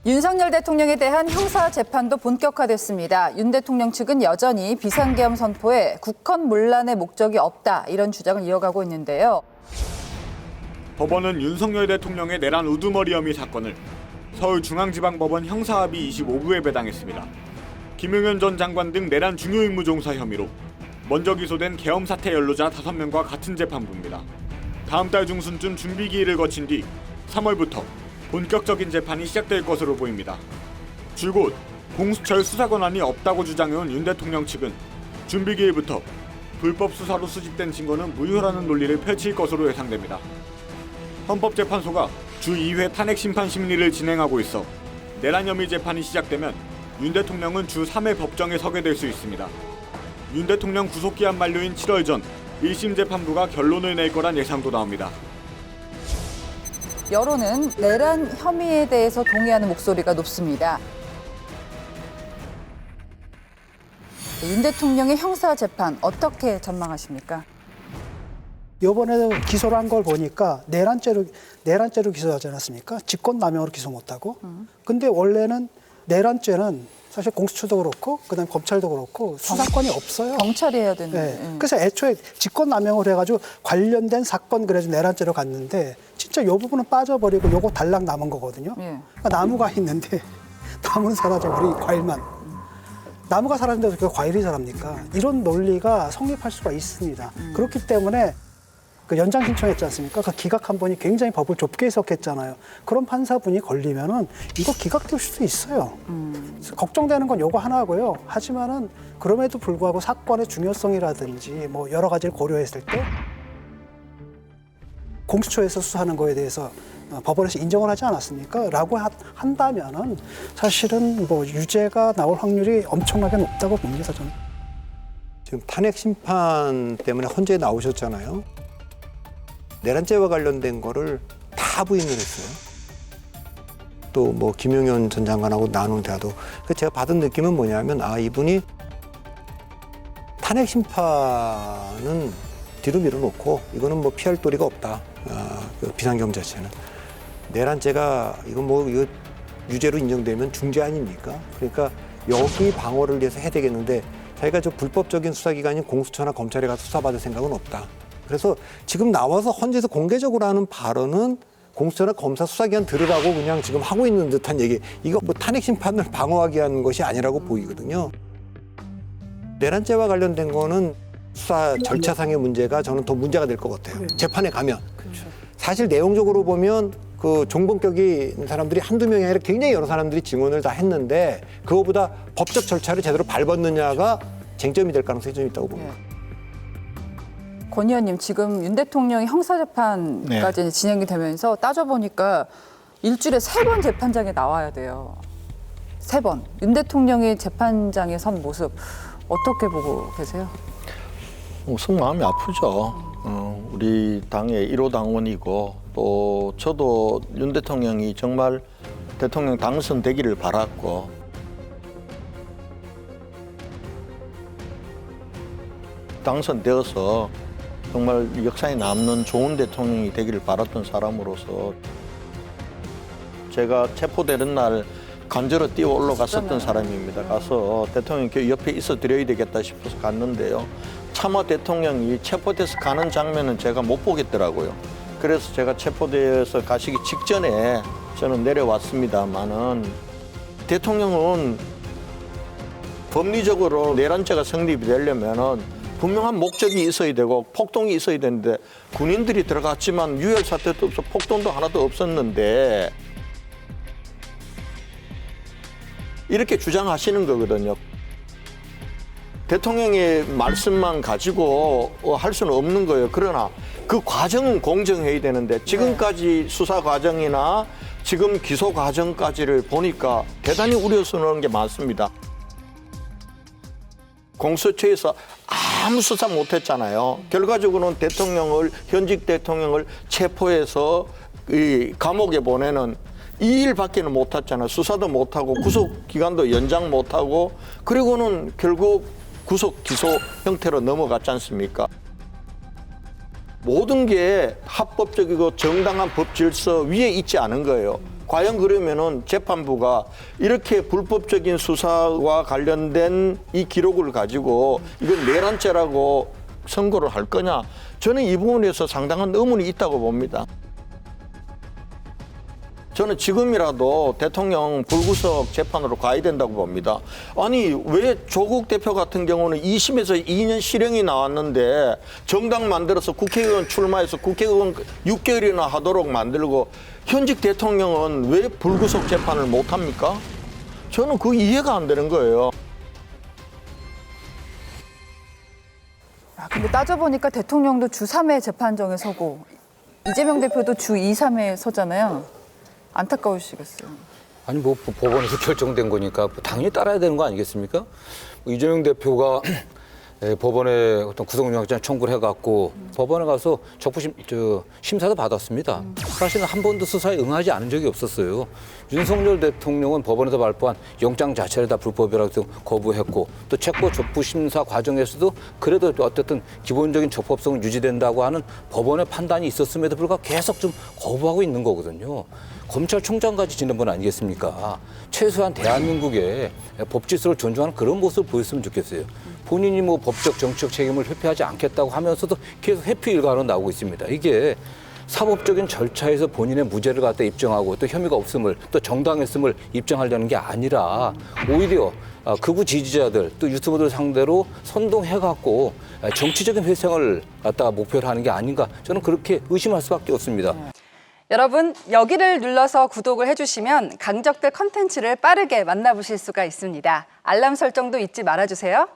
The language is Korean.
윤석열 대통령에 대한 형사 재판도 본격화됐습니다. 윤 대통령 측은 여전히 비상계엄 선포에 국헌 문란의 목적이 없다 이런 주장을 이어가고 있는데요. 법원은 윤석열 대통령의 내란 우두머리 혐의 사건을 서울중앙지방법원 형사합의 25부에 배당했습니다. 김용현 전 장관 등 내란 중요임무 종사 혐의로 먼저 기소된 계엄 사태 연루자 5명과 같은 재판부입니다. 다음 달 중순쯤 준비 기일을 거친 뒤 3월부터 본격적인 재판이 시작될 것으로 보입니다. 줄곧 공수처의 수사 권한이 없다고 주장해온 윤 대통령 측은 준비 기일부터 불법 수사로 수집된 증거는 무효라는 논리를 펼칠 것으로 예상됩니다. 헌법재판소가 주 2회 탄핵 심판 심리를 진행하고 있어 내란 혐의 재판이 시작되면 윤 대통령은 주 3회 법정에 서게 될 수 있습니다. 윤 대통령 구속기한 만료인 7월 전 1심 재판부가 결론을 낼 거란 예상도 나옵니다. 여론은 내란 혐의에 대해서 동의하는 목소리가 높습니다. 윤 대통령의 형사 재판 어떻게 전망하십니까? 이번에 기소를 한 걸 보니까 내란죄로 기소하지 않았습니까? 직권남용으로 기소 못하고. 근데 원래는 내란죄는 사실 공수처도 그렇고 그다음에 검찰도 그렇고 수사권이 없어요. 경찰이 해야 되는데. 네. 그래서 애초에 직권남용을 해가지고 관련된 사건 그래서 내란죄로 갔는데 진짜 이 부분은 빠져버리고 요거 달랑 남은 거거든요. 그러니까 나무가 있는데 나무는 사라져버리고 과일만. 나무가 사라진다고 그 과일이 자랍니까? 이런 논리가 성립할 수가 있습니다. 그렇기 때문에 그 연장 신청했지 않습니까? 그 기각 한 번이 굉장히 법을 좁게 해석했잖아요. 그런 판사분이 걸리면은 이거 기각될 수도 있어요. 걱정되는 건 요거 하나고요. 하지만은 그럼에도 불구하고 사건의 중요성이라든지 뭐 여러 가지를 고려했을 때 공수처에서 수사하는 거에 대해서 법원에서 인정을 하지 않았습니까? 라고 한다면은 사실은 뭐 유죄가 나올 확률이 엄청나게 높다고 봅니다, 저는. 지금 탄핵 심판 때문에 헌재에 나오셨잖아요. 내란죄와 관련된 거를 다 부인을 했어요. 또 뭐 김용현 전 장관하고 나눈 대화도 제가 받은 느낌은 뭐냐면 이분이 탄핵 심판은 뒤로 밀어놓고 이거는 뭐 피할 도리가 없다. 그 비상계엄 자체는 내란죄가 이거 유죄로 인정되면 중죄 아닙니까? 그러니까 여기 방어를 위해서 해야 되겠는데 자기가 저 불법적인 수사기관인 공수처나 검찰에 가서 수사받을 생각은 없다. 그래서 지금 나와서 헌재에서 공개적으로 하는 발언은 공수처나 검사 수사기관 들으라고 그냥 지금 하고 있는 듯한 얘기. 이거 뭐 탄핵 심판을 방어하기 위한 것이 아니라고 보이거든요. 내란죄와 관련된 거는 수사 절차상의 문제가 저는 더 문제가 될 것 같아요. 재판에 가면. 사실 내용적으로 보면 그 종본격인 사람들이 한두 명이 아니라 굉장히 여러 사람들이 증언을 다 했는데 그거보다 법적 절차를 제대로 밟았느냐가 쟁점이 될 가능성이 좀 있다고 봅니다. 권 의원님, 지금 윤 대통령이 형사재판까지 진행이 되면서 따져보니까 일주일에 3번 재판장에 나와야 돼요. 3번. 윤 대통령이 재판장에 선 모습 어떻게 보고 계세요? 우선 마음이 아프죠. 우리 당의 1호 당원이고 또 저도 윤 대통령이 정말 대통령 당선되기를 바랐고 당선되어서 정말 역사에 남는 좋은 대통령이 되기를 바랐던 사람으로서 제가 체포되는 날 간절히 뛰어 올라갔었던 사람입니다. 가서 대통령 옆에 있어 드려야 되겠다 싶어서 갔는데요. 차마 대통령이 체포돼서 가는 장면은 제가 못 보겠더라고요. 그래서 제가 체포돼서 가시기 직전에 저는 내려왔습니다만은 대통령은 법리적으로 내란죄가 성립이 되려면은 분명한 목적이 있어야 되고 폭동이 있어야 되는데 군인들이 들어갔지만 유혈 사태도 없어 폭동도 하나도 없었는데 이렇게 주장하시는 거거든요. 대통령의 말씀만 가지고 할 수는 없는 거예요. 그러나 그 과정은 공정해야 되는데 지금까지 수사 과정이나 지금 기소 과정까지를 보니까 대단히 우려스러운 게 많습니다. 공수처에서 아무 수사 못했잖아요. 결과적으로는 현직 대통령을 체포해서 이 감옥에 보내는 이 일밖에는 못했잖아요. 수사도 못하고 구속 기간도 연장 못하고 그리고는 결국 구속 기소 형태로 넘어갔지 않습니까? 모든 게 합법적이고 정당한 법 질서 위에 있지 않은 거예요. 과연 그러면은 재판부가 이렇게 불법적인 수사와 관련된 이 기록을 가지고 이건 내란죄라고 선고를 할 거냐? 저는 이 부분에서 상당한 의문이 있다고 봅니다. 저는 지금이라도 대통령 불구속 재판으로 가야 된다고 봅니다. 아니 왜 조국 대표 같은 경우는 2심에서 2년 실형이 나왔는데 정당 만들어서 국회의원 출마해서 국회의원 6개월이나 하도록 만들고 현직 대통령은 왜 불구속 재판을 못합니까? 저는 그 이해가 안 되는 거예요. 근데 따져보니까 대통령도 주 3회 재판정에 서고 이재명 대표도 주 2, 3회 서잖아요. 안타까우시겠어요. 아니 뭐 법원에서 결정된 거니까 당연히 따라야 되는 거 아니겠습니까? 이재명 대표가 법원에 어떤 구속영장 청구를 해갖고 법원에 가서 적부심 심사도 받았습니다. 사실은 한 번도 수사에 응하지 않은 적이 없었어요. 윤석열 대통령은 법원에서 발부한 영장 자체를 다 불법이라고 거부했고 또 체포 적부 심사 과정에서도 그래도 어쨌든 기본적인 적법성은 유지된다고 하는 법원의 판단이 있었음에도 불구하고 계속 좀 거부하고 있는 거거든요. 검찰총장까지 지낸 분 아니겠습니까? 최소한 대한민국의 법 질서를 존중하는 그런 모습을 보였으면 좋겠어요. 본인이 뭐 법적 정치적 책임을 회피하지 않겠다고 하면서도 계속 회피 일가로 나오고 있습니다. 이게 사법적인 절차에서 본인의 무죄를 갖다 입증하고 또 혐의가 없음을 또 정당했음을 입증하려는 게 아니라 오히려 극우 지지자들 또 유튜버들 상대로 선동해갖고 정치적인 회생을 갖다가 목표로 하는 게 아닌가 저는 그렇게 의심할 수밖에 없습니다. 여러분 여기를 눌러서 구독을 해주시면 강적들 컨텐츠를 빠르게 만나보실 수가 있습니다. 알람 설정도 잊지 말아주세요.